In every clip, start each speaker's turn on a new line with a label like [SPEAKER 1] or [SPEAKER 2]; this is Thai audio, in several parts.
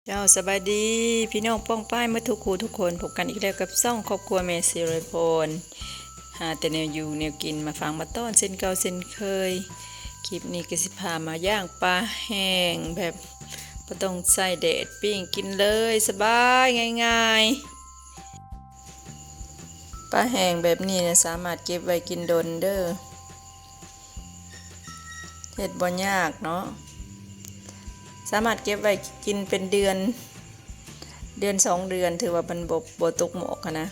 [SPEAKER 1] เจ้าสบายดีพี่น้องป้องป้ายเมื่อทุกคู่ทุกคนพบกันอีกแล้วกับซ่องครอบครัวเมซิเรโพนหาแต่แนวอยู่แนวกินมาฟังมาต้อนเส้นเก่าเส้นเคยคลิปนี้ก็สิพามาย่างปลาแห้งแบบบ่ต้องใส่แดดปิ้งกินเลยสบายง่ายๆปลาแห้งแบบนี้นะสามารถเก็บไว้กินดนเด้อเฮ็ดบ่ยากเนาะสามารถเก็บไว้กินเป็นเดือน2 เดือนถือว่ามันบ่ตกหมอกนะ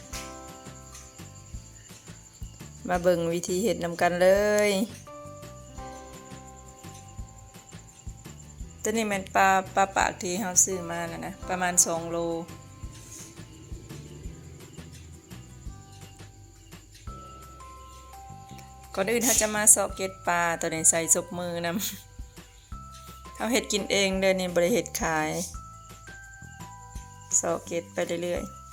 [SPEAKER 1] มาเบิ่งวิธีเฮ็ดนำกันเลยตัวนี้มันปลาปากที่เฮาซื้อมานะประมาณ2 โลก่อนอื่นเฮาจะมาซอกเก็ดปลาตัวนี้ใส่ซบมือนำเฮาเฮ็ดกินเองเด้อนี่บ่ได้เฮ็ดขายซอกเก็ดไปเรื่อยๆ